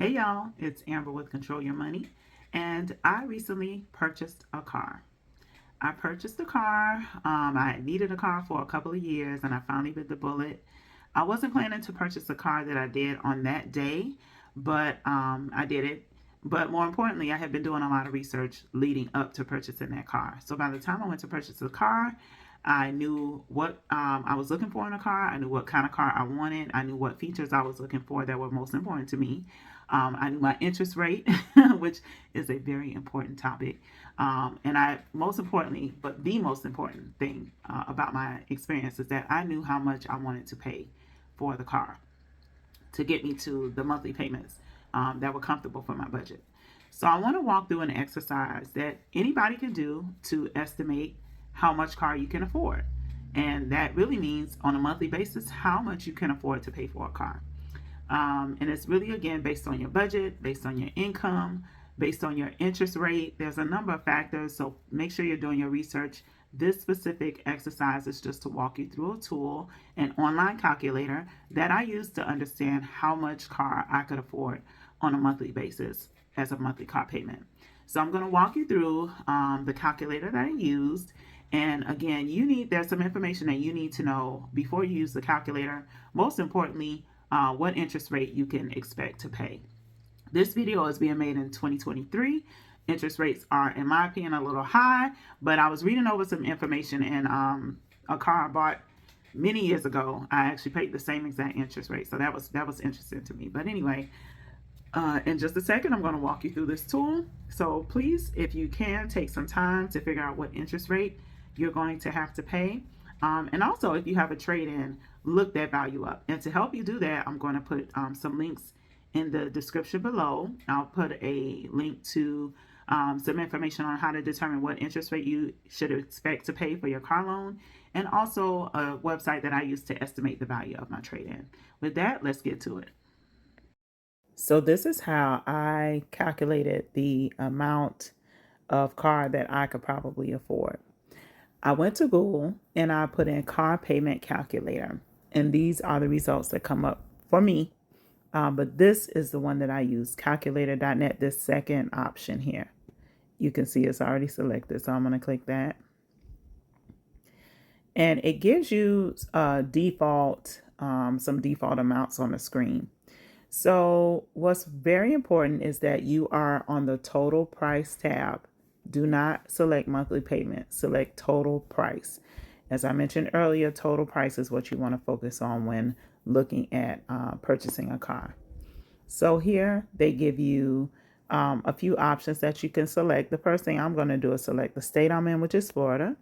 Hey y'all, it's Amber with Control Your Money, and I recently purchased a car. I purchased a car. I had needed a car for a couple of years, and I finally bit the bullet. I wasn't planning to purchase the car that I did on that day, but I did it. But more importantly, I had been doing a lot of research leading up to purchasing that car. So by the time I went to purchase the car, I knew what I was looking for in a car. I knew what kind of car I wanted. I knew what features I was looking for that were most important to me. I knew my interest rate, which is a very important topic. And most importantly, but the most important thing about my experience is that I knew how much I wanted to pay for the car to get me to the monthly payments that were comfortable for my budget. So I want to walk through an exercise that anybody can do to estimate how much car you can afford. And that really means on a monthly basis how much you can afford to pay for a car. And it's really, again, based on your budget, based on your income, based on your interest rate. There's a number of factors, so make sure you're doing your research. This specific exercise is just to walk you through a tool, an online calculator that I use to understand how much car I could afford on a monthly basis as a monthly car payment. So I'm going to walk you through the calculator that I used. And again, there's some information that you need to know before you use the calculator. Most importantly, what interest rate you can expect to pay. This video is being made in 2023. Interest rates are, in my opinion, a little high, but I was reading over some information in a car I bought many years ago. I actually paid the same exact interest rate, so that was interesting to me. But anyway, in just a second, I'm going to walk you through this tool. So please, if you can, take some time to figure out what interest rate you're going to have to pay. And also, if you have a trade-in, look that value up. And to help you do that, I'm going to put some links in the description below. I'll put a link to some information on how to determine what interest rate you should expect to pay for your car loan, and also a website that I use to estimate the value of my trade-in. With that, let's get to it. So this is how I calculated the amount of car that I could probably afford. I went to Google and I put in car payment calculator, and these are the results that come up for me. But this is the one that I use, calculator.net, this second option here. You can see it's already selected, so I'm going to click that. And it gives you some default amounts on the screen. So what's very important is that you are on the total price tab. Do not select monthly payment, select total price. As I mentioned earlier, total price is what you want to focus on when looking at purchasing a car. So here they give you a few options that you can select. The first thing I'm going to do is select the state I'm in, which is Florida.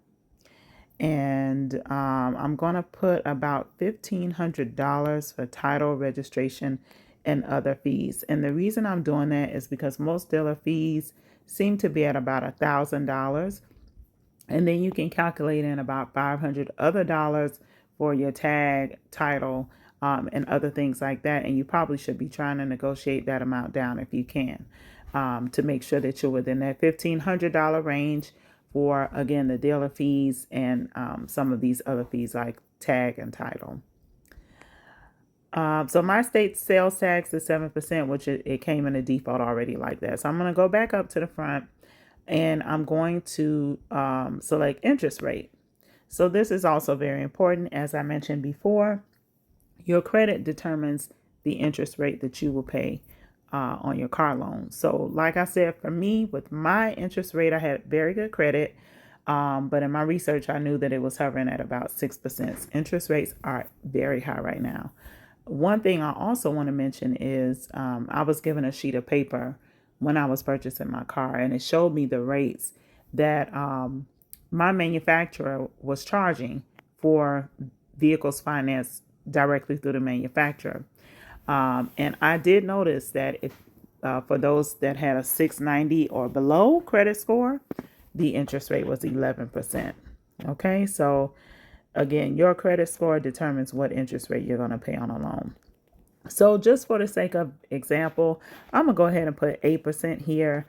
And I'm going to put about $1,500 for title, registration, and other fees. And the reason I'm doing that is because most dealer fees seem to be at about $1,000. And then you can calculate in about $500 other dollars for your tag, title, and other things like that. And you probably should be trying to negotiate that amount down if you can, to make sure that you're within that $1,500 range for, again, the dealer fees and some of these other fees like tag and title. So my state sales tax is 7%, which it came in a default already like that. So I'm going to go back up to the front and I'm going to select interest rate. So this is also very important. As I mentioned before, your credit determines the interest rate that you will pay on your car loan. So like I said, for me, with my interest rate, I had very good credit. But in my research, I knew that it was hovering at about 6%. Interest rates are very high right now. One thing I also want to mention is I was given a sheet of paper when I was purchasing my car, and it showed me the rates that my manufacturer was charging for vehicles financed directly through the manufacturer. And I did notice that if for those that had a 690 or below credit score, the interest rate was 11%. Okay, so again, your credit score determines what interest rate you're going to pay on a loan. So just for the sake of example, I'm going to go ahead and put 8% here,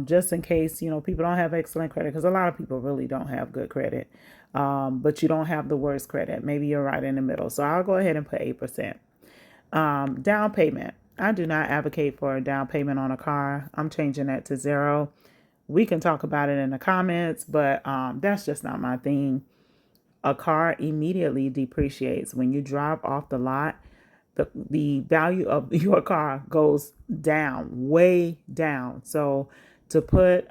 just in case, people don't have excellent credit, because a lot of people really don't have good credit, but you don't have the worst credit. Maybe you're right in the middle. So I'll go ahead and put 8%. Down payment. I do not advocate for a down payment on a car. I'm changing that to 0. We can talk about it in the comments, but that's just not my thing. A car immediately depreciates. When you drive off the lot, the value of your car goes down, way down. So to put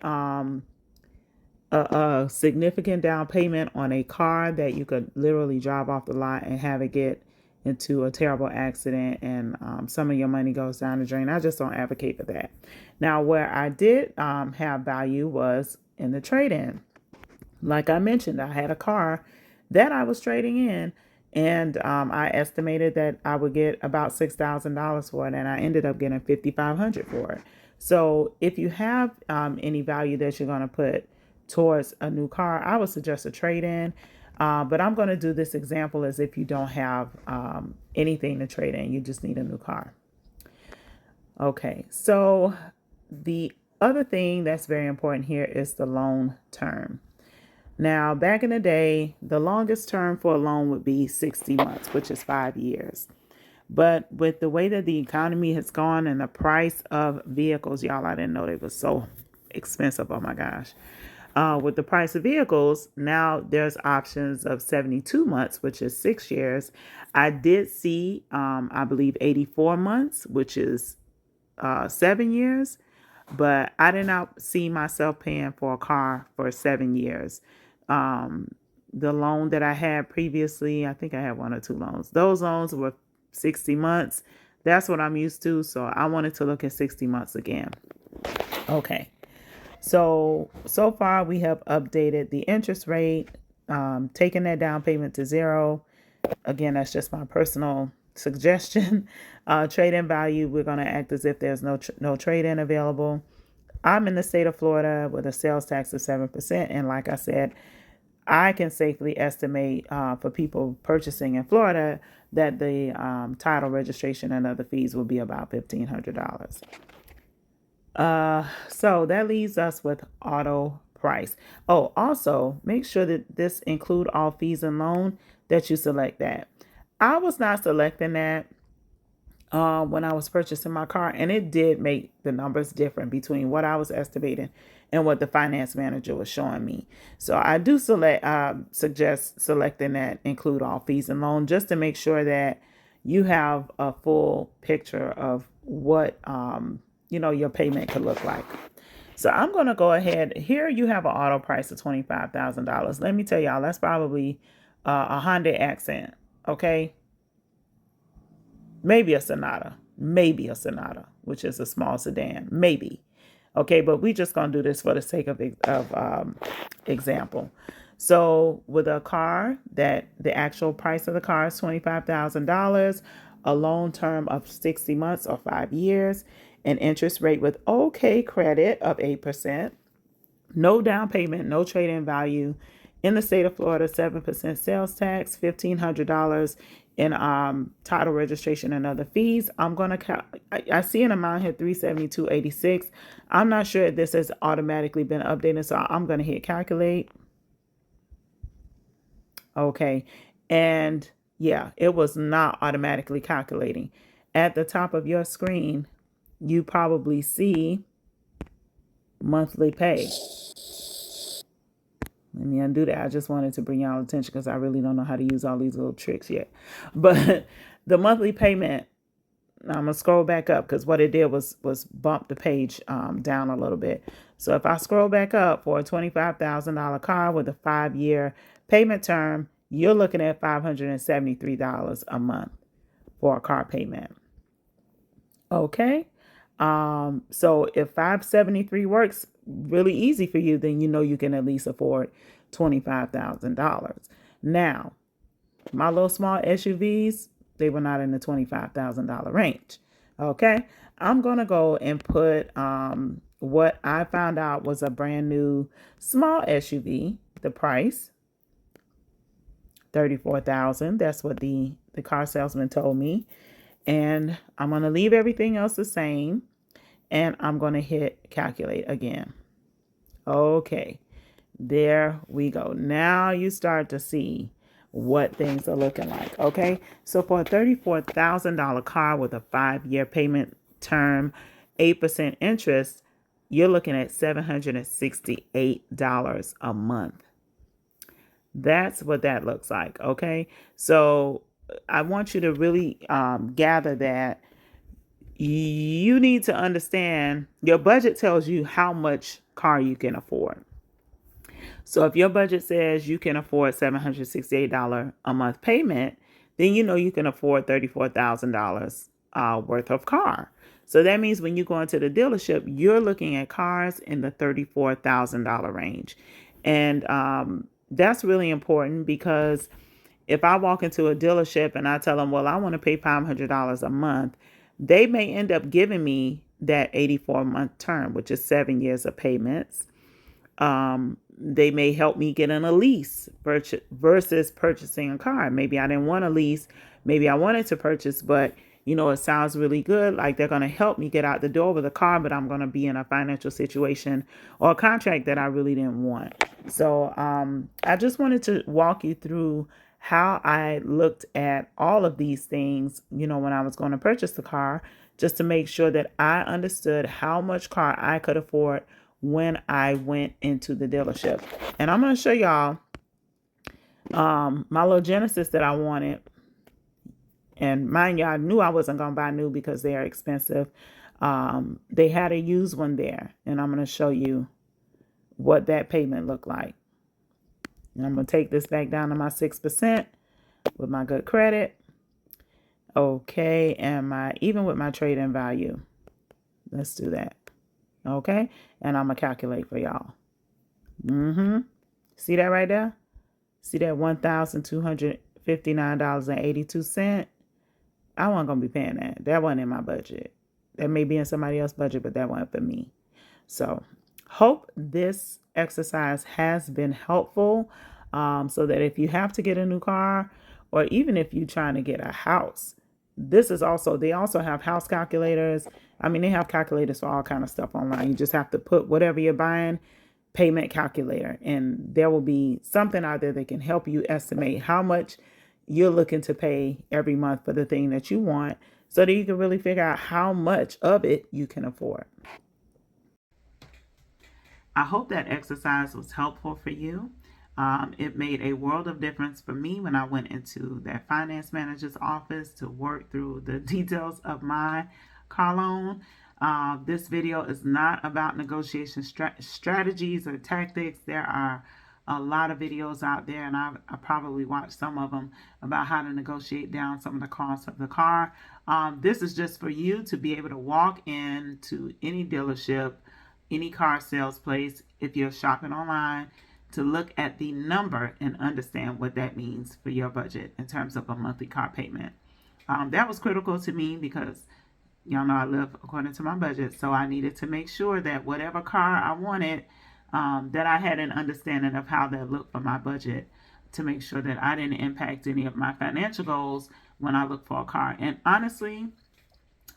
a significant down payment on a car that you could literally drive off the lot and have it get into a terrible accident and some of your money goes down the drain, I just don't advocate for that. Now, where I did have value was in the trade-in. Like I mentioned, I had a car that I was trading in, and I estimated that I would get about $6,000 for it, and I ended up getting $5,500 for it. So if you have any value that you're going to put towards a new car, I would suggest a trade-in. But I'm going to do this example as if you don't have anything to trade in. You just need a new car. Okay, so the other thing that's very important here is the loan term. Now, back in the day, the longest term for a loan would be 60 months, which is 5 years. But with the way that the economy has gone and the price of vehicles, y'all, I didn't know they were so expensive. Oh my gosh. With the price of vehicles, now there's options of 72 months, which is 6 years. I did see, I believe 84 months, which is 7 years. But I did not see myself paying for a car for 7 years. The loan that I had previously, I think I had 1 or 2 loans. Those loans were 60 months. That's what I'm used to. So I wanted to look at 60 months again. Okay. So far we have updated the interest rate, taken that down payment to 0. Again, that's just my personal suggestion. Trade-in value, we're going to act as if there's no trade-in available. I'm in the state of Florida with a sales tax of 7%. And like I said, I can safely estimate for people purchasing in Florida that the title, registration, and other fees will be about $1,500. So that leaves us with auto price. Oh, also make sure that this include all fees and loan, that you select that. I was not selecting that when I was purchasing my car, and it did make the numbers different between what I was estimating and what the finance manager was showing me. So I do suggest selecting that include all fees and loan, just to make sure that you have a full picture of what your payment could look like. So I'm going to go ahead. Here you have an auto price of $25,000. Let me tell y'all, that's probably a Honda Accent. Okay. Maybe a Sonata, which is a small sedan, maybe. Okay, but we just going to do this for the sake of example. So with a car that the actual price of the car is $25,000, a loan term of 60 months or 5 years, an interest rate with okay credit of 8%, no down payment, no trade-in value. In the state of Florida, 7% sales tax, $1,500 in title, registration, and other fees. I'm going to I see an amount here, $372.86. I'm not sure if this has automatically been updated, so I'm going to hit calculate. Okay. And yeah, it was not automatically calculating. At the top of your screen, you probably see monthly pay. Let me undo that. I just wanted to bring y'all attention because I really don't know how to use all these little tricks yet. But the monthly payment, I'm going to scroll back up because what it did was bump the page down a little bit. So if I scroll back up for a $25,000 car with a 5-year payment term, you're looking at $573 a month for a car payment. Okay. So if 573 works really easy for you, then you can at least afford $25,000. Now, my little small SUVs, they were not in the $25,000 range. Okay. I'm going to go and put, what I found out was a brand new small SUV, the price, $34,000. That's what the car salesman told me. And I'm going to leave everything else the same. And I'm going to hit calculate again. Okay, there we go. Now you start to see what things are looking like. Okay, so for a $34,000 car with a 5-year payment term, 8% interest, you're looking at $768 a month. That's what that looks like. Okay. So I want you to really gather that you need to understand your budget tells you how much car you can afford. So if your budget says you can afford $768 a month payment, then you know you can afford $34,000 worth of car. So that means when you go into the dealership, you're looking at cars in the $34,000 range. And that's really important because if I walk into a dealership and I tell them, well, I want to pay $500 a month, they may end up giving me that 84-month term, which is 7 years of payments. They may help me get in a lease versus purchasing a car. Maybe I didn't want a lease. Maybe I wanted to purchase, but it sounds really good. Like they're going to help me get out the door with a car, but I'm going to be in a financial situation or a contract that I really didn't want. So I just wanted to walk you through how I looked at all of these things, when I was going to purchase the car, just to make sure that I understood how much car I could afford when I went into the dealership. And I'm going to show y'all my little Genesis that I wanted. And mind you, I knew I wasn't going to buy new because they are expensive. They had a used one there. And I'm going to show you what that payment looked like. And I'm going to take this back down to my 6% with my good credit. Okay. And even with my trade-in value. Let's do that. Okay. And I'm going to calculate for y'all. See that right there? See that $1,259.82? I wasn't going to be paying that. That wasn't in my budget. That may be in somebody else's budget, but that wasn't for me. So hope this exercise has been helpful, so that if you have to get a new car, or even if you're trying to get a house, they also have house calculators. I mean, they have calculators for all kind of stuff online. You just have to put whatever you're buying, payment calculator, and there will be something out there that can help you estimate how much you're looking to pay every month for the thing that you want, so that you can really figure out how much of it you can afford. I hope that exercise was helpful for you. It made a world of difference for me when I went into that finance manager's office to work through the details of my car loan. This video is not about negotiation strategies or tactics. There are a lot of videos out there, and I probably watched some of them about how to negotiate down some of the costs of the car. This is just for you to be able to walk into any dealership, any car sales place, if you're shopping online, to look at the number and understand what that means for your budget in terms of a monthly car payment. That was critical to me because y'all know I live according to my budget, so I needed to make sure that whatever car I wanted, that I had an understanding of how that looked for my budget, to make sure that I didn't impact any of my financial goals when I look for a car. And honestly,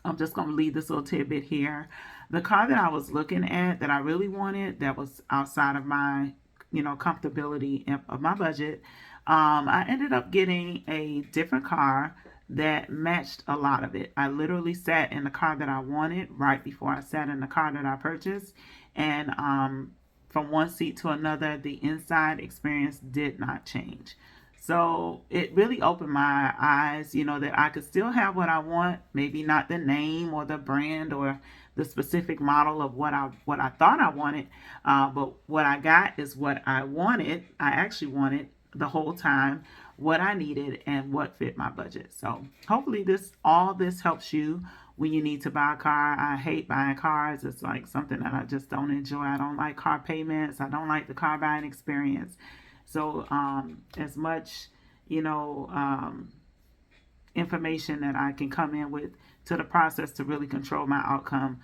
I'm just going to leave this little tidbit here. The car that I was looking at that I really wanted, that was outside of my comfortability of my budget, I ended up getting a different car that matched a lot of it. I literally sat in the car that I wanted right before I sat in the car that I purchased, and from one seat to another, the inside experience did not change. So it really opened my eyes, that I could still have what I want, maybe not the name or the brand or the specific model of what I thought I wanted, but what I got is what I wanted. I actually wanted the whole time, what I needed and what fit my budget. So hopefully all this helps you when you need to buy a car. I hate buying cars. It's like something that I just don't enjoy. I don't like car payments. I don't like the car buying experience. So as much, information that I can come in with to the process to really control my outcome,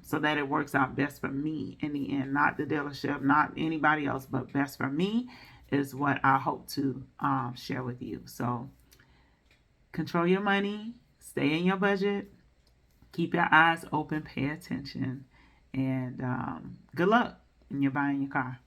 so that it works out best for me in the end, not the dealership, not anybody else, but best for me, is what I hope to share with you. So control your money, stay in your budget, keep your eyes open, pay attention, and good luck when you're buying your car.